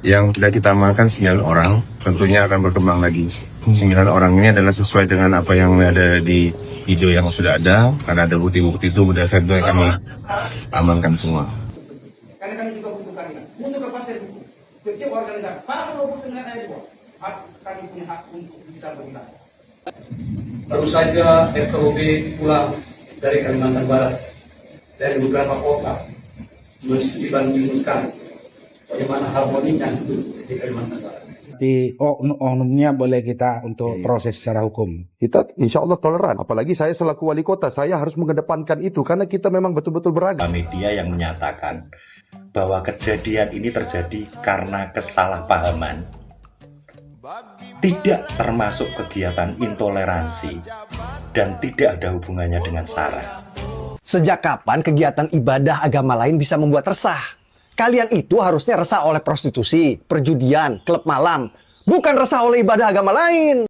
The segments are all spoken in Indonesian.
Yang tidak kita amankan 9 orang, tentunya akan berkembang lagi. 9 orang ini adalah sesuai dengan apa yang ada di video yang sudah ada, karena ada bukti-bukti itu berdasarkan itu yang kami amankan semua. Karena kami juga butuhkan ini, untuk kepastian hukum. Setiap warga negara, pasal 29 ayat 2, kami punya hak untuk bisa berbicara. Baru saja FKUB pulang dari Kalimantan Barat, dari beberapa kota, membandingkan bagaimana harmoninya hidup di Kalimantan Barat. Di oknumnya boleh kita untuk proses secara hukum. Kita insya Allah toleran. Apalagi saya selaku wali kota, saya harus mengedepankan itu karena kita memang betul-betul beragam. Media yang menyatakan bahwa kejadian ini terjadi karena kesalahpahaman, tidak termasuk kegiatan intoleransi dan tidak ada hubungannya dengan SARA. Sejak kapan kegiatan ibadah agama lain bisa membuat resah? Kalian itu harusnya resah oleh prostitusi, perjudian, klub malam, bukan resah oleh ibadah agama lain.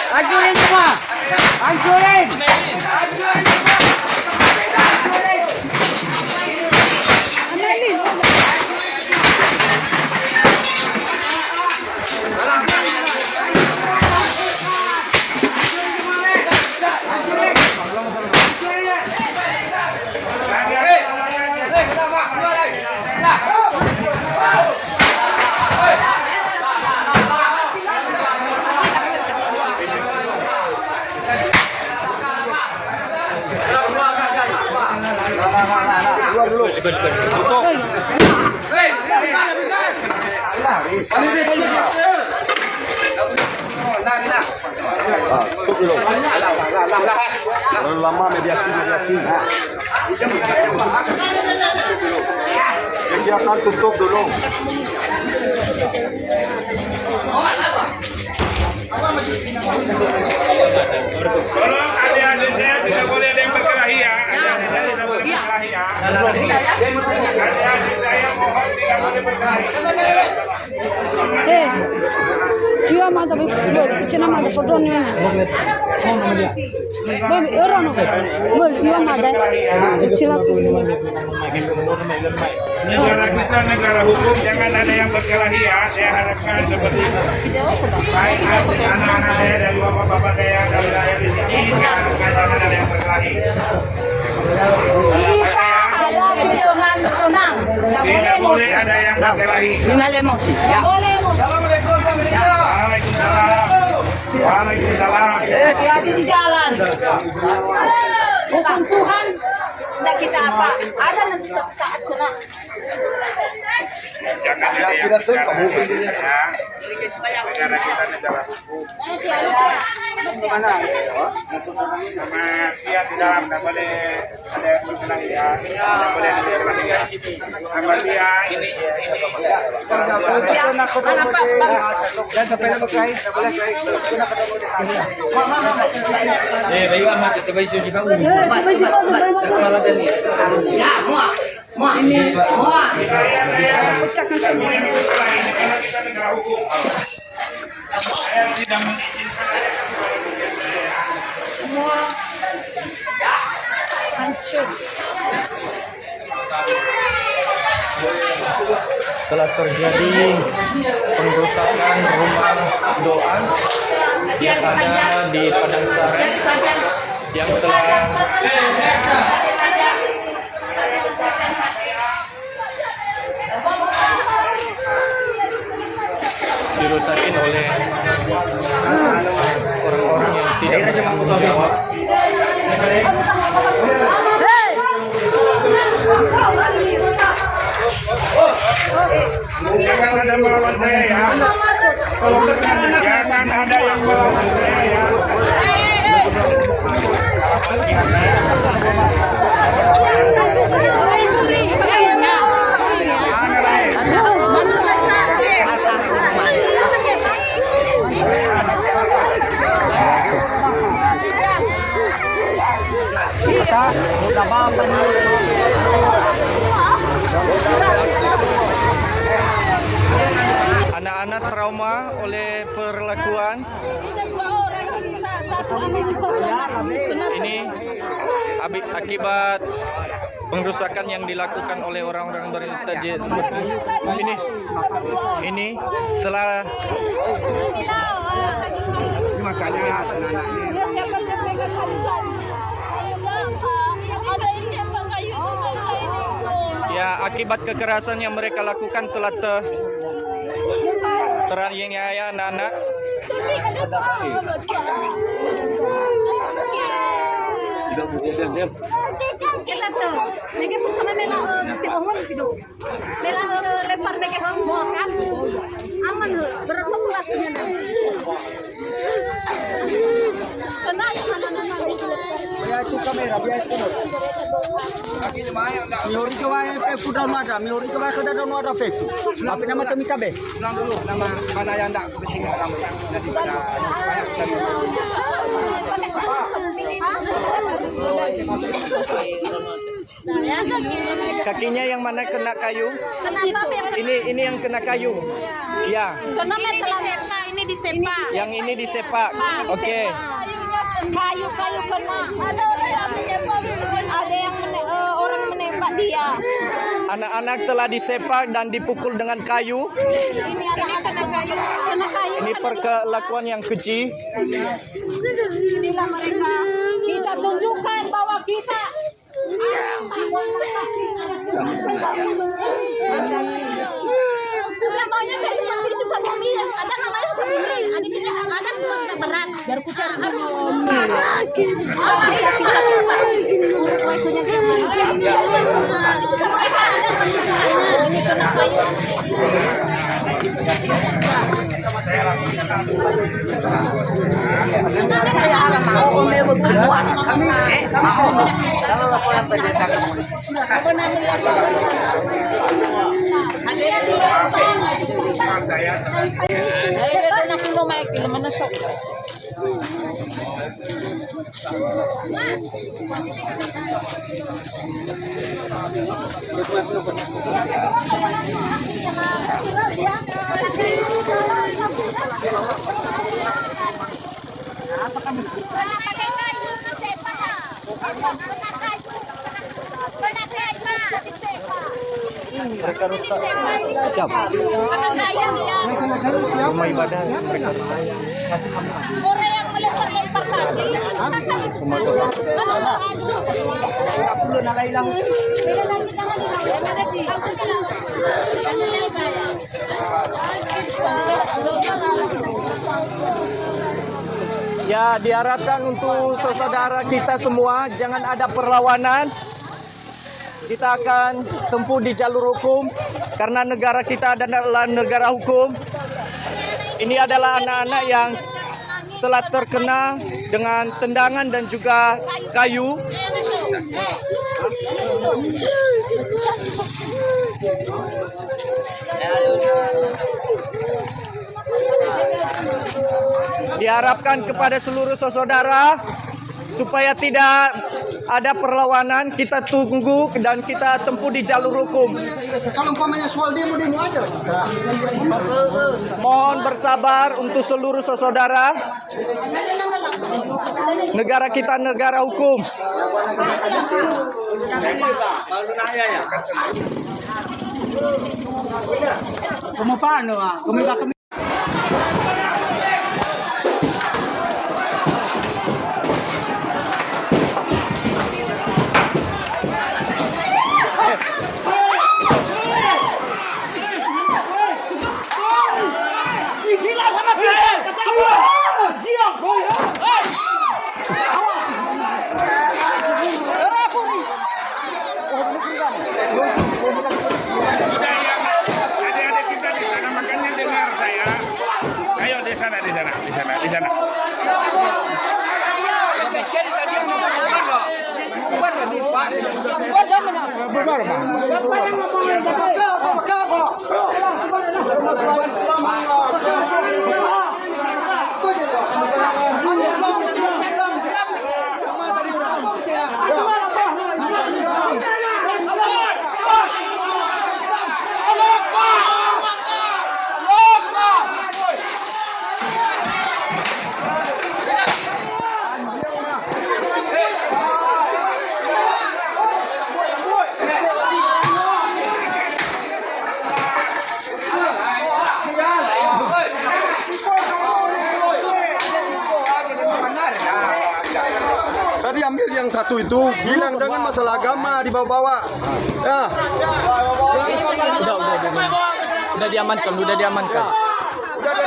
Hancurin semua! Hancurin! Terlalu lama mediasi. Kegiatan tutup dulu. Tolong adik-adiknya tidak boleh ada yang berkelahi ya. Adik-adiknya tidak boleh berkelahi ya. Adik-adik saya mohon tidak boleh berkelahi. Io amata c'è una madre foto ne ora no io amata ce la Negara kita negara hukum, jangan ada yang berkelahi ya. Saya harapkan seperti itu. Baik anak-anak saya dan bapak-bapak saya dari rakyat di sini, saya harapkan jangan ada yang berkelahi. Kita ada perhitungan tenang. Tidak boleh ada yang berkelahi. Tidak emosi. Ya. Waalaikumsalam. Waalaikumsalam. Hati-hati di jalan. Bukan Tuhan. Tidak kita apa. Ada nanti suatu saat kena. Jangan ada yang berkelahi ya. Negara kita negara hukum. Jangan lupa. Sama dia di dalam, tidak boleh ada yang berkenang ya. Tidak boleh ada yang berkenang di sini. Sama dia ini. Telah terjadi pengrusakan rumah doa yang ada di Padang Sari yang telah dirusakin oleh orang-orang yang tidak bertanggung jawab. Jangan ada melawan saya ya. Kalau jangan ada yang melawan saya ya. Anak-anak trauma oleh perlakuan ini akibat pengrusakan yang dilakukan oleh orang-orang berintelijen. Ini telah Makanya ya akibat kekerasan yang mereka lakukan telah teraniaya anak-anak. Kita tuh, mereka pertama lempar mereka semua kan, aman berasa pelakunya nih. Kena yang anak-anak itu. Biar itu kamera, biar itu. Miori ke wae Facebook down ada, miori ke wae kada down ada Facebook. Tapi nama temi tabe. ulang dulu nama mana yang tidak penting nama ya. Nanti pada Kakinya yang mana kena kayu? Ini yang kena kayu. Ya. Ini disepak. Yang ini disepak. Oke. Kayu kena. Ada yang orang menembak dia. Anak-anak telah disepak dan dipukul dengan kayu. Ini anak kena kayu. Ini perlakuan yang keji. Inilah mereka. Kita tunjukkan bahwa kita maunya kayak seperti suka bumi, ada namanya suka bumi, di sini ada semua berat, biar kucing ada Mereka rusak. Siapa? Rumah ibadah mereka rusak. orang yang melempar-lempar tadi. Rumah doa. Ya, diharapkan untuk saudara kita semua jangan ada perlawanan. Kita akan tempuh di jalur hukum karena negara kita adalah negara hukum. Ini adalah anak-anak yang telah terkena dengan tendangan dan juga kayu. Diharapkan kepada seluruh saudara supaya tidak ada perlawanan, kita tunggu dan kita tempuh di jalur hukum. Kalau umpamanya soal demo aja. Mohon bersabar untuk seluruh saudara. Negara kita negara hukum. Paano kami Adik-adik kita di sana, makanya dengar saya. Ayo di sana. Tadi ambil yang satu itu, bilang jangan masalah agama dibawa-bawa. Ya. Udah diamankan. Udah boleh diamankan. Tadi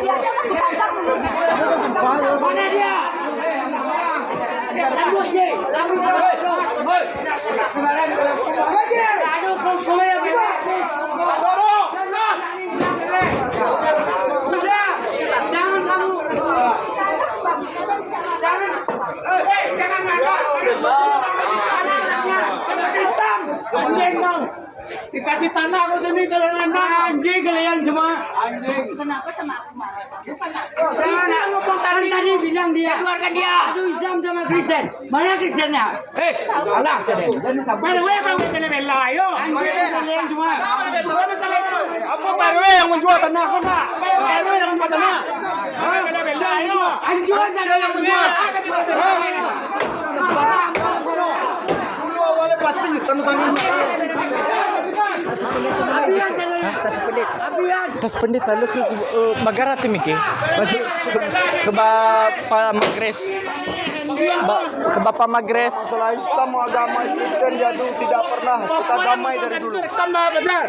aja masih kantor dulu. Mana dia? Dikasih tanah aku sini kalau anjing kalian semua. Kenapa sama aku marah? Jangan ngomong tadi bilang dia. Keluarkan dia. Aduh Islam sama Kristen. Mana Kristennya? Alah kalian. Baru apa yang bela ayo. Anjing kalian semua. Apa baru yang menjual tanah aku nak? Baru yang menjual tanah. Bela ayo. Anjing saya yang menjual. Pasti tanah-tanah. Tas pendit lalu ke Magara Timiki. Masuk ke Bapak Magres. Ke Bapak Magres. Masalah Islam agama Kristen jatuh tidak pernah kita damai dari dulu. Tambah benar.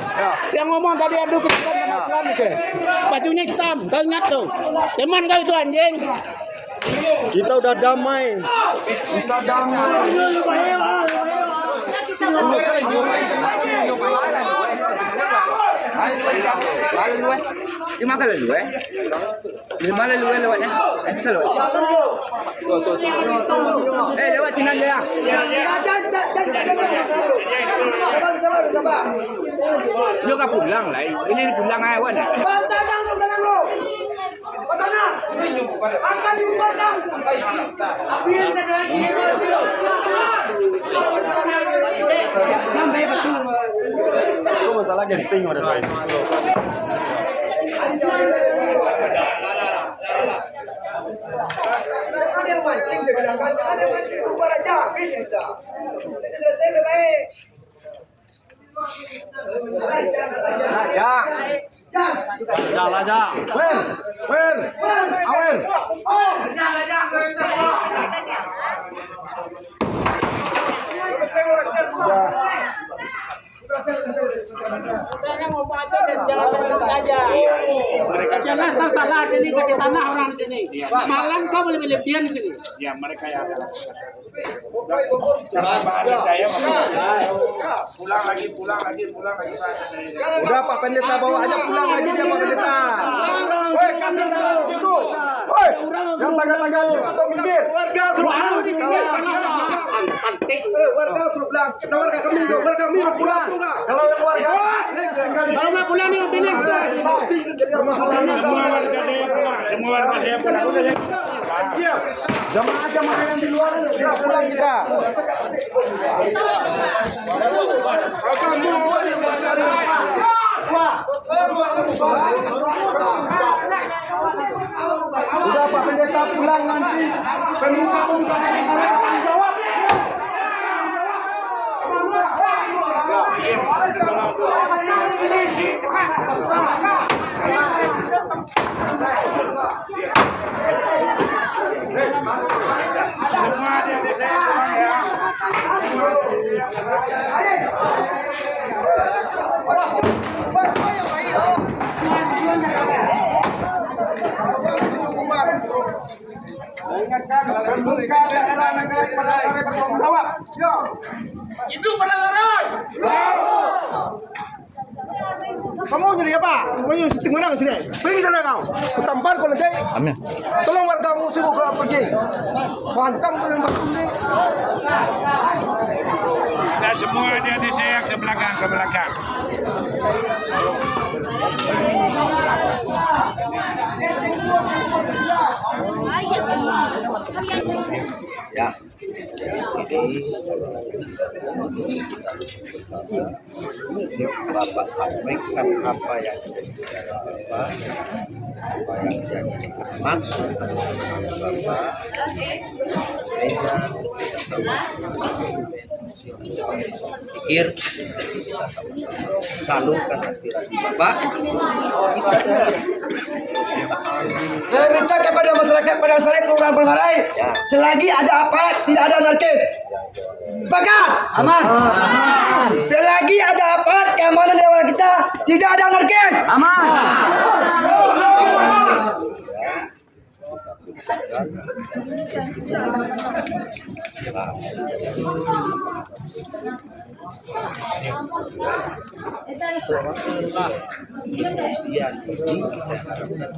Yang ngomong tadi adu Kristen sama Islam itu. Bajunya hitam, kau ingat tuh. Teman kau itu anjing. Kita udah damai. Lewat sini aja ya. Juga pulang lah. Ini pulang hewan. Itu masalah genting udah tahu. Jalan aja. Wen. Awen. Jelas tak salah sini kasih tanah orang sini. Malang kau boleh lebihan di sini. Ya mereka yang akan. Jangan bahas saya. pulang lagi. Udah Pak Pendeta bawa aja pulang lagi dia Pak Pendeta. Woi kasih tahu situ. Woi yang tangga-tangga itu atau minggir. Warga suruh di sini. Warga suruh pulang. Kita warga kami pulang tuh enggak. Kalau yang warga Kalau nggak pulang nih pilih. Semua warga saya pulang. Iya. Jamaah yang di luar sudah pulang kita. Udah Pak Pendeta pulang nanti. Peminta pun jawab. Kamu jadi apa? Kamu setting mana sini? Pergi sana kau. Ketampar kau nanti. Amin. Tolong wargamu suruh kau pergi. Pantang kau yang batu ni. Nah, semua adik-adik saya ke belakang. Ya. Bapak sampaikan apa yang jadi maksud Bapak pikir kita sama-sama salurkan aspirasi Bapak. Saya minta kepada masyarakat Padang Sari, Kelurahan Permarai, selagi ada aparat tidak ada anarkis. Sepakat? Aman. Selagi ada aparat keamanan di awal kita tidak ada anarkis. Aman. Setelah kejadian ini saya harapkan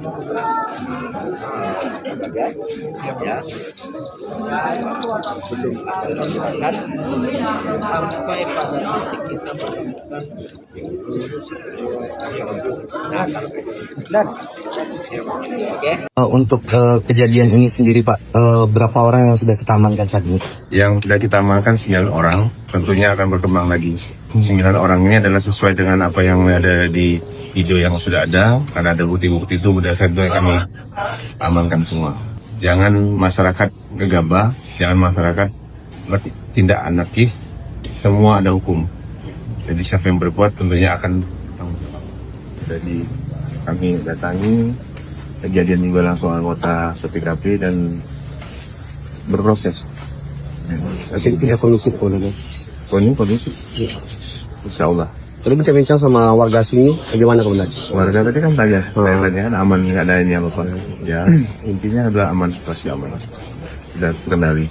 ya belum ada masyarakat sampai pada titik kita menemukan Untuk kejadian ini sendiri Pak, berapa orang yang sudah kita amankan saat ini? Yang sudah kita amankan 9 orang, tentunya akan berkembang lagi. 9 orang ini adalah sesuai dengan apa yang ada di video yang sudah ada, karena ada bukti-bukti itu berdasarkan itu yang kami amankan semua. Jangan masyarakat gegabah, jangan masyarakat bertindak anarkis, semua ada hukum. Jadi siapa yang berbuat tentunya akan bertanggung jawab. Jadi kami datangi kejadian juga langsung anggota TKP dan berproses. Tapi tidak kondusif Kondusif. Insya Allah. Tadi bincang-bincang sama warga sini, bagaimana komentarnya? Warga tadi kan tanya kan aman, nggak ada ini apa-apa. Ya intinya adalah aman, pasti aman. Sudah terkendali.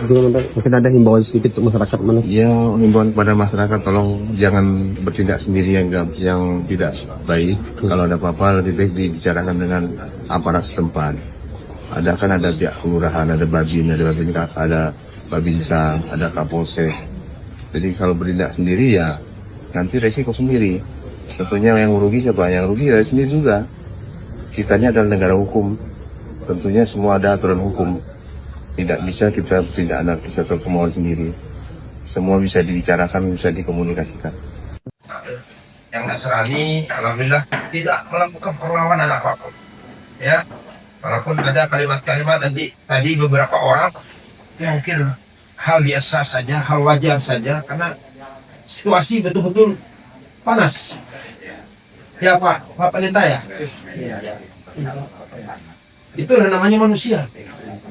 Mungkin ada himbauan sedikit untuk masyarakat mana? Ya himbauan kepada masyarakat tolong jangan bertindak sendiri yang tidak baik. Kalau ada apa-apa lebih baik dibicarakan dengan aparat setempat. Ada pihak kelurahan, ada Babinsa, ada Kapolsek. Jadi kalau bertindak sendiri ya nanti resiko sendiri. Tentunya yang rugi siapa? Yang rugi dari sendiri juga. Kitanya adalah negara hukum. Tentunya semua ada aturan hukum. Tidak bisa kita tidak anarkis atau kemauan sendiri. Semua bisa dibicarakan, bisa dikomunikasikan. Yang Nasrani, alhamdulillah tidak melakukan perlawanan apapun. Ya, walaupun ada kalimat-kalimat tadi beberapa orang yang mungkin hal biasa saja, hal wajar saja, karena situasi betul-betul panas. Ya Pak Pendeta ya? Itu namanya manusia.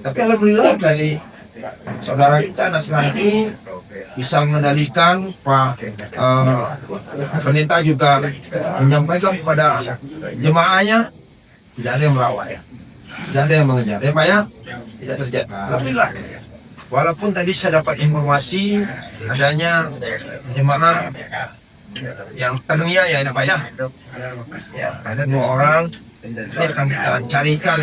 Tapi alhamdulillah dari saudara kita Nasrani bisa mengendalikan, Pak Pendeta juga menyampaikan kepada jemaahnya tidak ada yang melawan, tidak ada yang mengejar. Ya Pak ya? Tidak terjadi. Alhamdulillah. Walaupun tadi saya dapat informasi adanya jemaah yang terniaya ya Pak ya. Ya, ada 2 orang. Ini akan kita carikan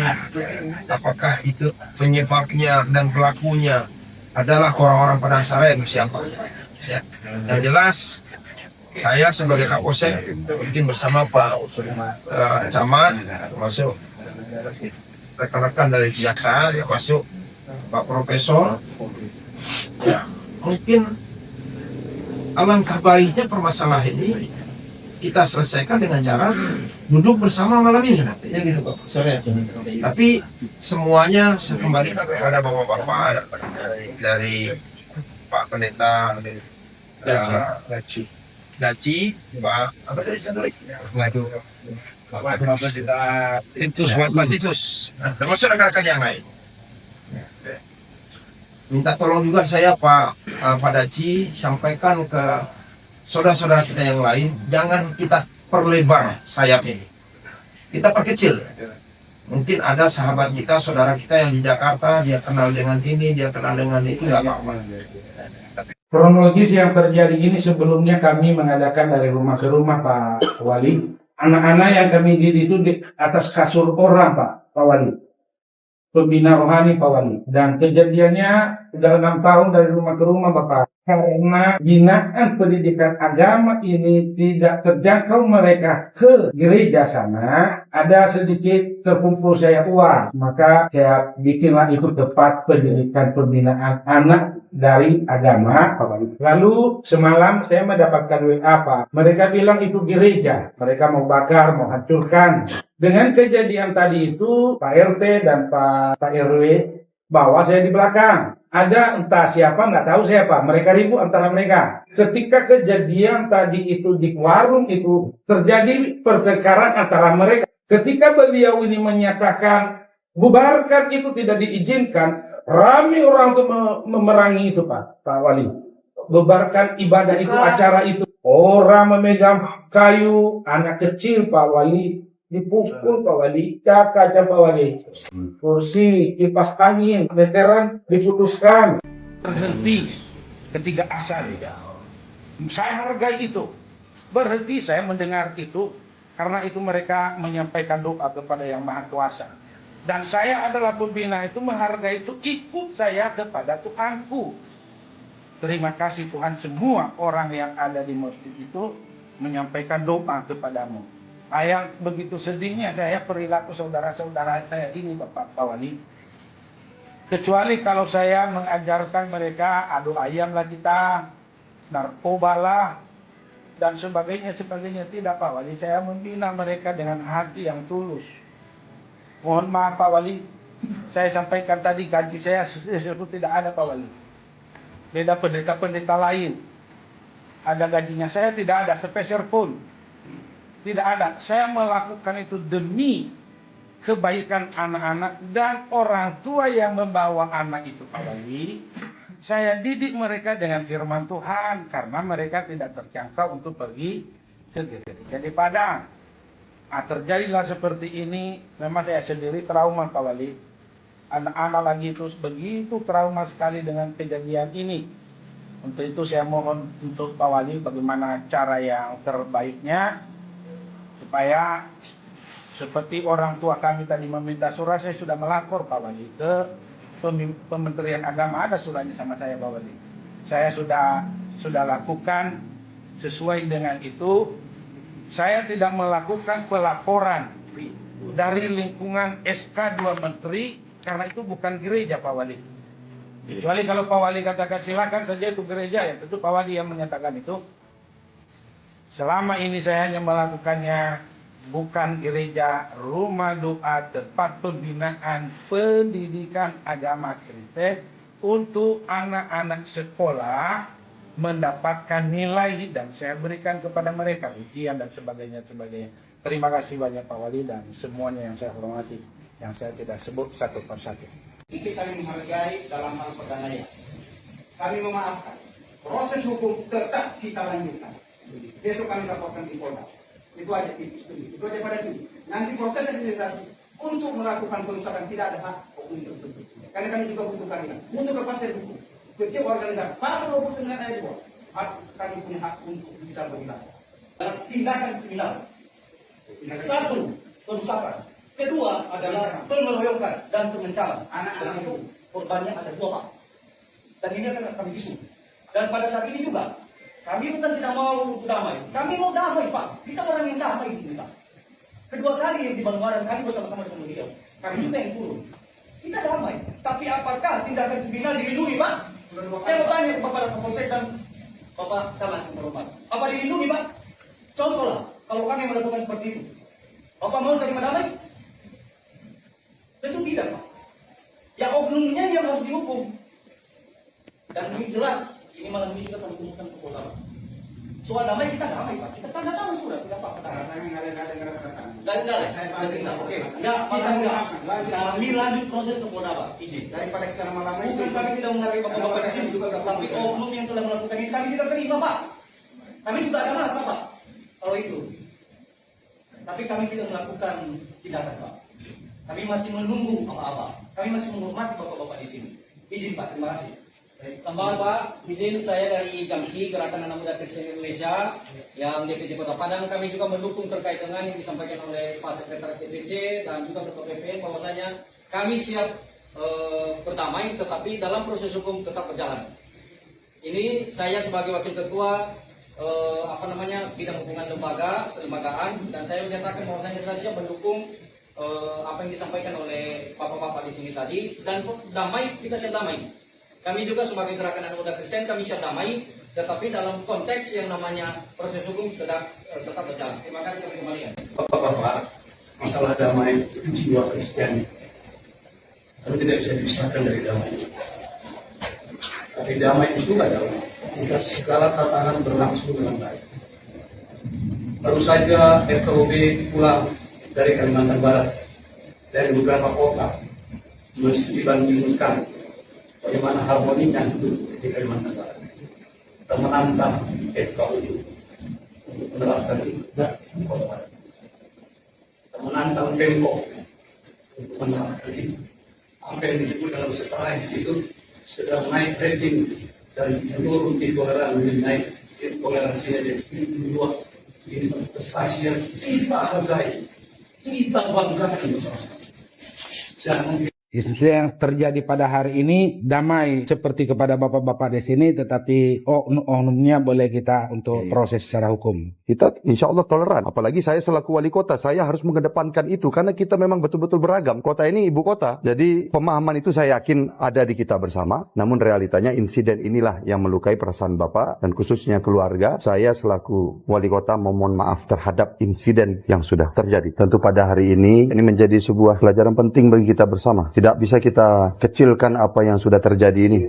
apakah itu penyebabnya dan pelakunya adalah orang-orang Padang Sare atau siapa. Ya. Yang jelas saya sebagai Kapolsek mungkin bersama Pak Camat, masuk rekan-rekan dari kejaksaan, masuk Pak Profesor, ya mungkin alangkah baiknya permasalahan ini kita selesaikan dengan cara duduk bersama malam ini. Ya gitu Pak. Sorry. Tapi semuanya saya kembalikan kepada bapak-bapak dari Pak Pendeta Daci, Pak apa tadi saya tulis? Bapak Pendeta Titus, termasuk rekan-rekan yang lain. Minta tolong juga saya Pak Daci sampaikan ke saudara-saudara kita yang lain, jangan kita perlebar sayap ini. Kita perkecil. Mungkin ada sahabat kita, saudara kita yang di Jakarta, dia kenal dengan ini, dia kenal dengan itu, nggak apa-apa. Kronologis yang terjadi ini sebelumnya kami mengadakan dari rumah ke rumah Pak Wali. Anak-anak yang kami didik itu di atas kasur orang Pak Wali. Pembina rohani Pak Wali. Dan kejadiannya sudah 6 tahun dari rumah ke rumah Bapak. Karena binaan pendidikan agama ini tidak terjangkau mereka ke gereja sana, ada sedikit terkumpul saya uang. Maka saya bikinlah itu tempat pendidikan pembinaan anak dari agama. Lalu semalam saya mendapatkan WA Pak. Mereka bilang itu gereja. Mereka mau bakar, mau hancurkan. Dengan kejadian tadi itu, Pak RT dan Pak RW bawa saya di belakang. Ada entah siapa, nggak tahu siapa. Mereka ribut antara mereka. Ketika kejadian tadi itu di warung itu, terjadi pertengkaran antara mereka. Ketika beliau ini menyatakan, bubarkan itu tidak diizinkan, ramai orang untuk memerangi itu Pak Wali. Bubarkan ibadah itu, acara itu. Orang memegang kayu, anak kecil Pak Wali. Dipukul Pak Wali, kaca Pak Wali, kursi, kipas angin, veteran diputuskan. Berhenti ketika asal. Saya hargai itu. Berhenti saya mendengar itu, karena itu mereka menyampaikan doa kepada Yang Maha Kuasa. Dan saya adalah pembina itu, menghargai itu, ikut saya kepada Tuhanku. Terima kasih Tuhan, semua orang yang ada di masjid itu menyampaikan doa kepadamu. Yang begitu sedihnya saya perilaku saudara-saudara saya ini Bapak Wali. Kecuali kalau saya mengajarkan mereka adu ayam lah kita, narkoba lah, dan sebagainya. Tidak Pak Wali, saya membina mereka dengan hati yang tulus. Mohon maaf Pak Wali, saya sampaikan tadi gaji saya itu tidak ada Pak Wali. Beda pendeta-pendeta lain. Ada gajinya, saya tidak ada sepeser pun. Tidak ada. Saya melakukan itu demi kebaikan anak-anak dan orang tua yang membawa anak itu Pak Wali. Saya didik mereka dengan firman Tuhan karena mereka tidak terjangkau untuk pergi ke gereja di Padang. Terjadilah seperti ini. Memang saya sendiri trauma Pak Wali. Anak-anak lagi itu begitu trauma sekali dengan kejadian ini. Untuk itu saya mohon untuk Pak Wali bagaimana cara yang terbaiknya supaya seperti orang tua kami tadi meminta surat, saya sudah melapor Pak Wali ke Kementerian Agama, ada suratnya sama saya Pak Wali. Saya sudah lakukan sesuai dengan itu. Saya tidak melakukan pelaporan dari lingkungan SK 2 Menteri karena itu bukan gereja Pak Wali. Kecuali kalau Pak Wali katakan silakan saja itu gereja, ya tentu Pak Wali yang menyatakan itu. Selama ini saya hanya melakukannya bukan gereja, rumah doa, tempat pembinaan pendidikan agama Kristen untuk anak-anak sekolah mendapatkan nilai dan saya berikan kepada mereka ujian dan sebagainya. Terima kasih banyak Pak Wali dan semuanya yang saya hormati, yang saya tidak sebut satu persatu. Kita menghargai dalam hal perdamaian. Kami memaafkan. Proses hukum tetap kita lanjutkan. Besok kami laporkan di Polda. Itu aja tipis. Itu aja pada sini. Nanti proses administrasi untuk melakukan perusahaan tidak ada hak hukum tersebut. Karena kami juga butuh keadilan, butuh kepastian hukum. Setiap warga negara, pasal 29 ayat 2, kami punya hak untuk bisa berbicara. Tindakan kriminal. Satu, perusakan. Kedua adalah pengeroyokan dan pengencaman. Anak-anak itu korbannya ada 2 Pak. Dan ini akan kami visum. Dan pada saat ini juga kami bukan tidak mau damai. Kami mau damai Pak. Kita orang yang damai di sini Pak. Kedua kali yang di Bandung kami bersama-sama dengan beliau. Kami juga yang turun. Kita damai. Tapi apakah tindakan kriminal dilindungi Pak? Saya mau tanya kepada Kapolsek dan Bapak Camat Terhormat. Apa dilindungi Pak? Contoh lah, kalau kami melakukan seperti itu, Bapak mau terima damai? Tentu tidak Pak. Ya oknumnya yang harus dihukum. Dan ini jelas, ini malam ini kita akan umumkan ke Polda Pak. Soal damai kita damai Pak, kita tanda tangan sudah, tidak Pak. Enggak, saya pada kita, oke. Enggak, kami lanjut proses ke Polda Pak, izin. Daripada kita lama-lama itu, Bukan kami tidak menghargai Bapak-Bapak di sini, tapi oknum yang telah melakukan ini kami tidak terima Pak. Kami juga ada masa Pak, kalau itu. Tapi kami tidak melakukan tindakan Pak. Kami masih menunggu apa-apa. Kami masih menghormati Bapak-Bapak di sini. Izin Pak, terima kasih. Tambahan Pak, izin saya dari GAMKI, Gerakan Anak Muda Kristen Indonesia, yang DPC Kota Padang. Kami juga mendukung terkait dengan yang disampaikan oleh Pak Sekretaris DPC dan juga Ketua PPN, bahwasanya kami siap berdamai, tetapi dalam proses hukum tetap berjalan. Ini saya sebagai Wakil Ketua bidang hubungan kelembagaan, dan saya menyatakan bahwasanya saya siap mendukung apa yang disampaikan oleh Bapak-Bapak di sini tadi, dan damai, kita siap damai. Kami juga sebagai Gerakan Anak Muda Kristen, kami siap damai, tetapi dalam konteks yang namanya proses hukum sedang tetap berjalan. Terima kasih, kami kembalikan. Bapak-bapak, masalah damai itu jiwa Kristen. Tapi tidak bisa dipisahkan dari damai. Tapi damai itu adalah jika segala tatanan berlangsung dengan baik. Baru saja FKUB pulang dari Kalimantan Barat, dari beberapa kota, mesti dibandingkan bagaimana harmoninya hidup di Kalimantan Barat. Kita menantang FKUB untuk menerapkan itu di Kota Barat. Kita menantang Pemkot untuk menerapkan itu. Apa yang disebut dalam setara itu sedang naik rating dari menurun intoleran menjadi naik intoleransinya dari 2. Ini prestasi yang kita hargai, kita banggakan bersama-sama. Jangan yang terjadi pada hari ini damai seperti kepada bapak-bapak di sini, tetapi oknumnya boleh kita untuk proses secara hukum. Kita insya Allah toleran. Apalagi saya selaku wali kota, saya harus mengedepankan itu karena kita memang betul-betul beragam. Kota ini ibu kota. Jadi pemahaman itu saya yakin ada di kita bersama. Namun realitanya insiden inilah yang melukai perasaan Bapak dan khususnya keluarga. Saya selaku wali kota memohon maaf terhadap insiden yang sudah terjadi. Tentu pada hari ini menjadi sebuah pelajaran penting bagi kita bersama. Tidak bisa kita kecilkan apa yang sudah terjadi ini.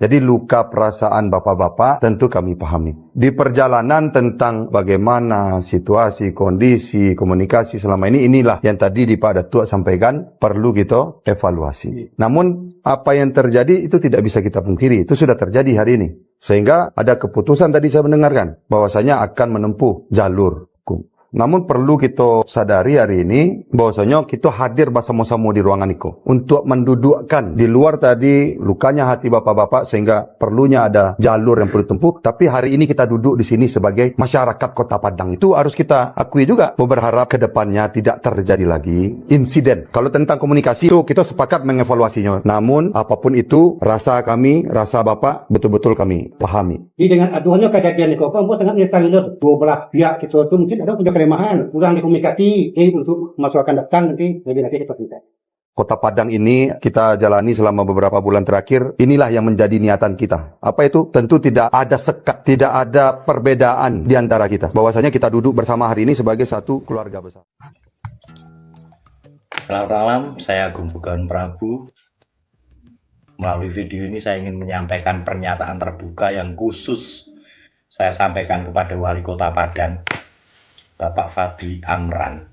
Jadi luka perasaan bapak-bapak tentu kami pahami. Di perjalanan tentang bagaimana situasi, kondisi, komunikasi selama ini, inilah yang tadi di Pak Datuk sampaikan perlu kita evaluasi. Namun apa yang terjadi itu tidak bisa kita pungkiri, itu sudah terjadi hari ini. Sehingga ada keputusan tadi saya mendengarkan bahwasanya akan menempuh jalur hukum. Namun perlu kita sadari hari ini bahwasanya kita hadir bersama-sama di ruangan itu untuk mendudukkan di luar tadi lukanya hati bapak-bapak sehingga perlunya ada jalur yang perlu tempuh. Tapi hari ini kita duduk di sini sebagai masyarakat Kota Padang, itu harus kita akui juga. Berharap ke depannya tidak terjadi lagi insiden. Kalau tentang komunikasi itu kita sepakat mengevaluasinya. Namun apapun itu rasa kami, rasa bapak betul-betul kami pahami. Jadi dengan aduannya kejadian di Koko, sangat menyesalkan dua belah pihak itu mungkin ada punya kelemahan, kurang dikomunikasi, untuk masa akan datang nanti lebih nanti seperti itu. Kota Padang ini kita jalani selama beberapa bulan terakhir, inilah yang menjadi niatan kita. Apa itu? Tentu tidak ada sekat, tidak ada perbedaan di antara kita. Bahwasanya kita duduk bersama hari ini sebagai satu keluarga besar. Selamat malam, saya Agung Bugawan Prabu. Melalui video ini saya ingin menyampaikan pernyataan terbuka yang khusus saya sampaikan kepada Wali Kota Padang, Bapak Fadli Amran,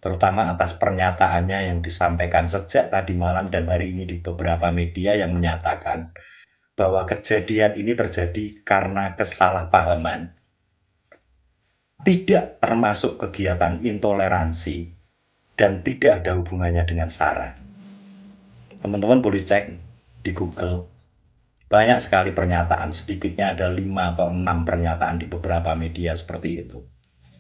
terutama atas pernyataannya yang disampaikan sejak tadi malam dan hari ini di beberapa media yang menyatakan bahwa kejadian ini terjadi karena kesalahpahaman, tidak termasuk kegiatan intoleransi dan tidak ada hubungannya dengan SARA. Teman-teman boleh cek di Google. Banyak sekali pernyataan, sedikitnya ada 5 atau 6 pernyataan di beberapa media seperti itu.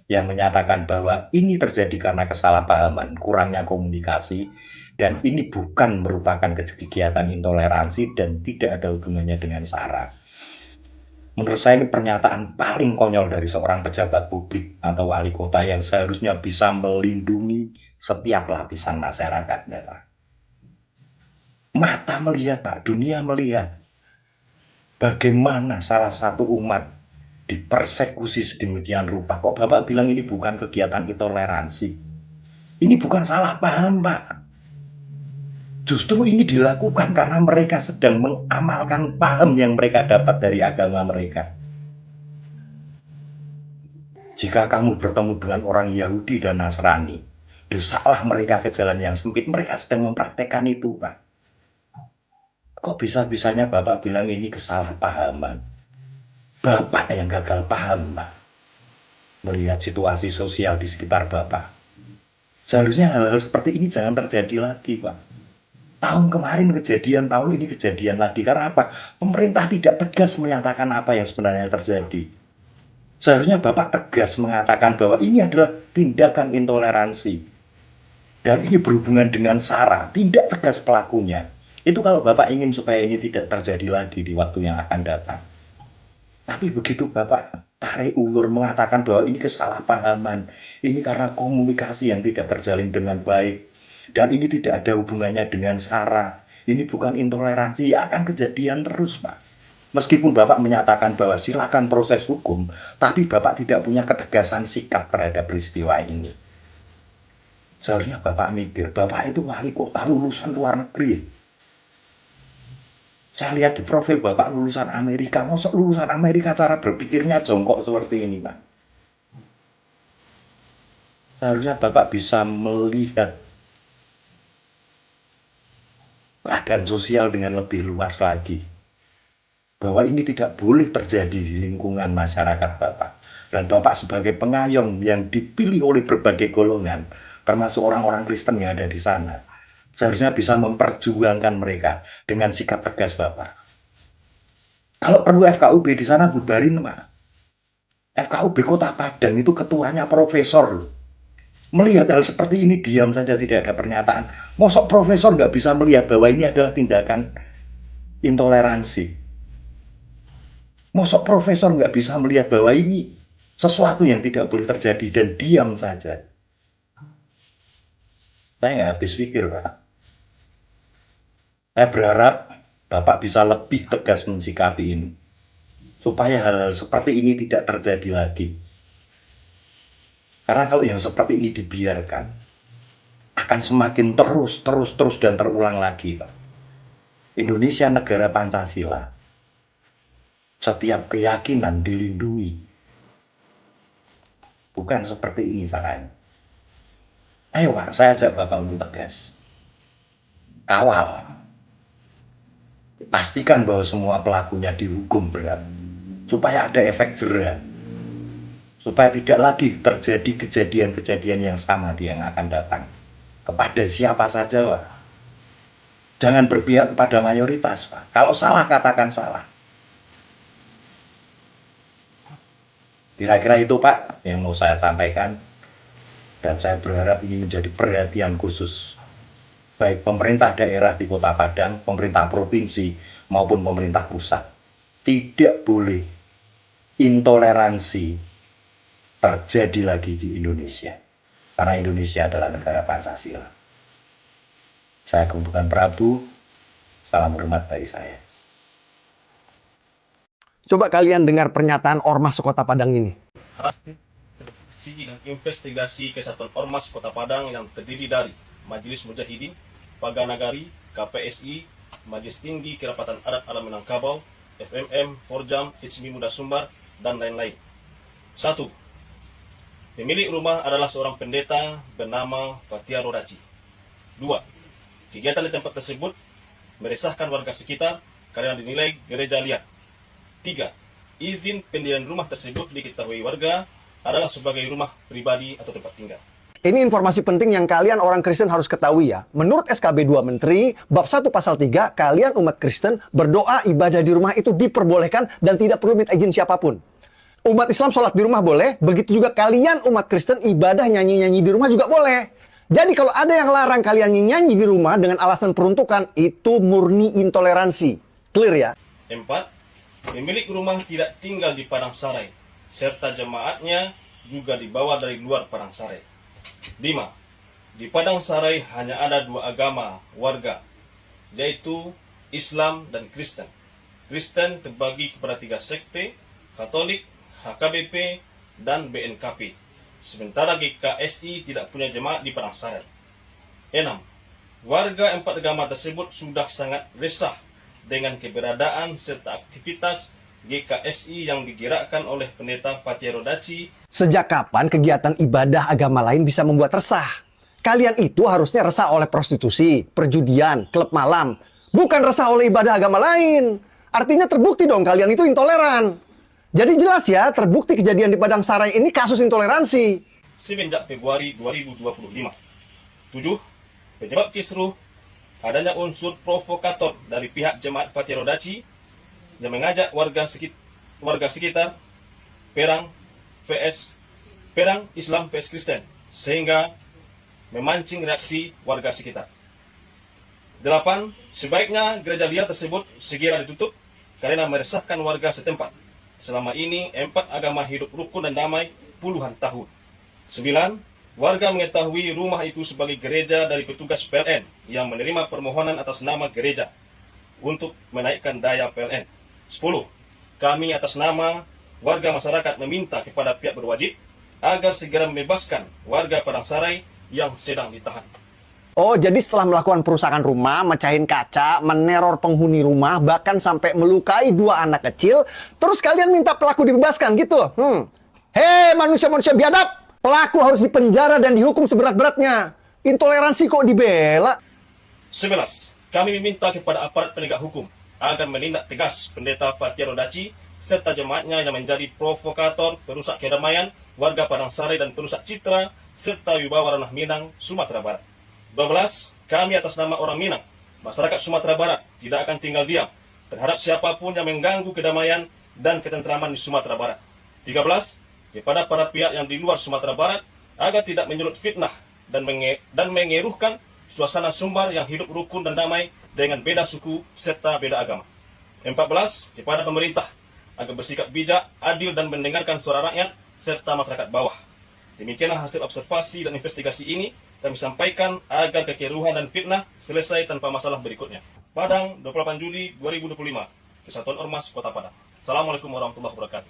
Yang menyatakan bahwa ini terjadi karena kesalahpahaman, kurangnya komunikasi, dan ini bukan merupakan kegiatan intoleransi dan tidak ada hubungannya dengan SARA. Menurut saya ini pernyataan paling konyol dari seorang pejabat publik atau wali kota yang seharusnya bisa melindungi setiap lapisan masyarakatnya. Mata melihat, Pak, dunia melihat bagaimana salah satu umat dipersekusi sedemikian rupa. Kok Bapak bilang ini bukan kegiatan intoleransi? Ini bukan salah paham, Pak. Justru ini dilakukan karena mereka sedang mengamalkan paham yang mereka dapat dari agama mereka. Jika kamu bertemu dengan orang Yahudi dan Nasrani, desaklah mereka ke jalan yang sempit. Mereka sedang mempraktekkan itu, Pak. Kok bisa-bisanya Bapak bilang ini kesalahpahaman? Bapak yang gagal paham, Pak. Melihat situasi sosial di sekitar Bapak. Seharusnya hal-hal seperti ini jangan terjadi lagi, Pak. Tahun kemarin kejadian, tahun ini kejadian lagi. Karena apa? Pemerintah tidak tegas menyatakan apa yang sebenarnya terjadi. Seharusnya Bapak tegas mengatakan bahwa ini adalah tindakan intoleransi. Dan ini berhubungan dengan SARA. Tidak tegas pelakunya. Itu kalau Bapak ingin supaya ini tidak terjadi lagi di waktu yang akan datang. Tapi begitu Bapak tarik ulur mengatakan bahwa ini kesalahpahaman, ini karena komunikasi yang tidak terjalin dengan baik, dan ini tidak ada hubungannya dengan SARA, ini bukan intoleransi, ya akan kejadian terus, Pak. Meskipun Bapak menyatakan bahwa silakan proses hukum, tapi Bapak tidak punya ketegasan sikap terhadap peristiwa ini. Seharusnya Bapak mikir, Bapak itu wali kota lulusan luar negeri. Saya lihat di profil Bapak lulusan Amerika, masuk lulusan Amerika cara berpikirnya jongkok seperti ini, Pak. Seharusnya Bapak bisa melihat keadaan sosial dengan lebih luas lagi. Bahwa ini tidak boleh terjadi di lingkungan masyarakat Bapak. Dan Bapak sebagai pengayom yang dipilih oleh berbagai golongan, termasuk orang-orang Kristen yang ada di sana, seharusnya bisa memperjuangkan mereka dengan sikap tegas Bapak. Kalau perlu FKUB di sana bubarin, Pak. FKUB Kota Padang itu ketuanya profesor. Melihat hal seperti ini diam saja tidak ada pernyataan. Mosok profesor nggak bisa melihat bahwa ini adalah tindakan intoleransi. Mosok profesor nggak bisa melihat bahwa ini sesuatu yang tidak boleh terjadi dan diam saja. Saya nggak habis pikir, Pak. Saya berharap Bapak bisa lebih tegas mensikapi ini. Supaya hal-hal seperti ini tidak terjadi lagi. Karena kalau yang seperti ini dibiarkan, akan semakin terus dan terulang lagi, Pak. Indonesia negara Pancasila. Setiap keyakinan dilindungi. Bukan seperti ini caranya. Ayo Pak, saya ajak Bapak untuk tegas. Kawal. Pastikan bahwa semua pelakunya dihukum berat. Supaya ada efek jera. Supaya tidak lagi terjadi kejadian-kejadian yang sama di yang akan datang. Kepada siapa saja, Pak. Jangan berpihak kepada mayoritas, Pak. Kalau salah, katakan salah. Kira-kira itu, Pak, yang mau saya sampaikan. Dan saya berharap ini menjadi perhatian khusus. Baik pemerintah daerah di Kota Padang, pemerintah provinsi, maupun pemerintah pusat. Tidak boleh intoleransi terjadi lagi di Indonesia. Karena Indonesia adalah negara Pancasila. Saya Kumpukan Prabu, salam hormat dari saya. Coba kalian dengar pernyataan Ormas Kota Padang ini. Dan investigasi kesatuan Ormas Kota Padang yang terdiri dari Majelis Mujahidin, Paganagari, KPSI, Majelis Tinggi Kerapatan Adat Alam Minangkabau, FMM, Forjam, HMI Muda Sumbar, dan lain-lain. 1. Pemilik rumah adalah seorang pendeta bernama Fatia Rodaci. 2. Kegiatan di tempat tersebut meresahkan warga sekitar karena dinilai gereja liar. 3. Izin pendirian rumah tersebut diketahui warga adalah sebagai rumah pribadi atau tempat tinggal. Ini informasi penting yang kalian orang Kristen harus ketahui ya. Menurut SKB 2 Menteri, bab 1 pasal 3, kalian umat Kristen berdoa ibadah di rumah itu diperbolehkan dan tidak perlu minta izin siapapun. Umat Islam sholat di rumah boleh, begitu juga kalian umat Kristen ibadah nyanyi-nyanyi di rumah juga boleh. Jadi kalau ada yang larang kalian nyanyi di rumah dengan alasan peruntukan, itu murni intoleransi. Clear ya? 4. Pemilik rumah tidak tinggal di padang sarai, serta jemaatnya juga dibawa dari luar padang sarai. 5. Di padang sarai hanya ada 2 agama warga, yaitu Islam dan Kristen. Kristen terbagi kepada 3 sekte, Katolik, HKBP, dan BNKP. Sementara GKSI tidak punya jemaat di padang sarai. 6. Warga 4 agama tersebut sudah sangat resah dengan keberadaan serta aktivitas GKSI yang digerakkan oleh pendeta Patiero Daci. Sejak kapan kegiatan ibadah agama lain bisa membuat resah? Kalian itu harusnya resah oleh prostitusi, perjudian, klub malam. Bukan resah oleh ibadah agama lain. Artinya terbukti dong kalian itu intoleran. Jadi jelas ya, terbukti kejadian di Padang Sarai ini kasus intoleransi. Semenjak Februari 2025. 7. Penyebab kisruh adanya unsur provokator dari pihak jemaat Patiero Daci yang mengajak warga sekitar perang Islam vs Kristen, sehingga memancing reaksi warga sekitar. 8. Sebaiknya gereja liar tersebut segera ditutup karena meresahkan warga setempat. Selama ini 4 agama hidup rukun dan damai puluhan tahun. 9. Warga mengetahui rumah itu sebagai gereja dari petugas PLN yang menerima permohonan atas nama gereja untuk menaikkan daya PLN. 10. Kami atas nama warga masyarakat meminta kepada pihak berwajib agar segera membebaskan warga Padang Sarai yang sedang ditahan. Oh, jadi setelah melakukan perusakan rumah, mecahin kaca, meneror penghuni rumah, bahkan sampai melukai 2 anak kecil, terus kalian minta pelaku dibebaskan gitu? Hei manusia-manusia biadab, pelaku harus dipenjara dan dihukum seberat-beratnya. Intoleransi kok dibela? 11. Kami meminta kepada aparat penegak hukum agar menindak tegas pendeta Patiero Daci serta jemaatnya yang menjadi provokator, perusak kedamaian warga Padang Sarai dan perusak citra serta wibawa ranah Minang, Sumatera Barat. 12. Kami atas nama orang Minang, masyarakat Sumatera Barat tidak akan tinggal diam terhadap siapapun yang mengganggu kedamaian dan ketentraman di Sumatera Barat. 13. Kepada para pihak yang di luar Sumatera Barat agar tidak menyulut fitnah dan mengeruhkan suasana Sumbar yang hidup rukun dan damai dengan beda suku serta beda agama. 14. Kepada pemerintah agar bersikap bijak, adil dan mendengarkan suara rakyat serta masyarakat bawah. Demikianlah hasil observasi dan investigasi ini kami sampaikan agar kekeruhan dan fitnah selesai tanpa masalah berikutnya. Padang, 28 Juli 2025. Kesatuan Ormas Kota Padang. Assalamualaikum warahmatullahi wabarakatuh.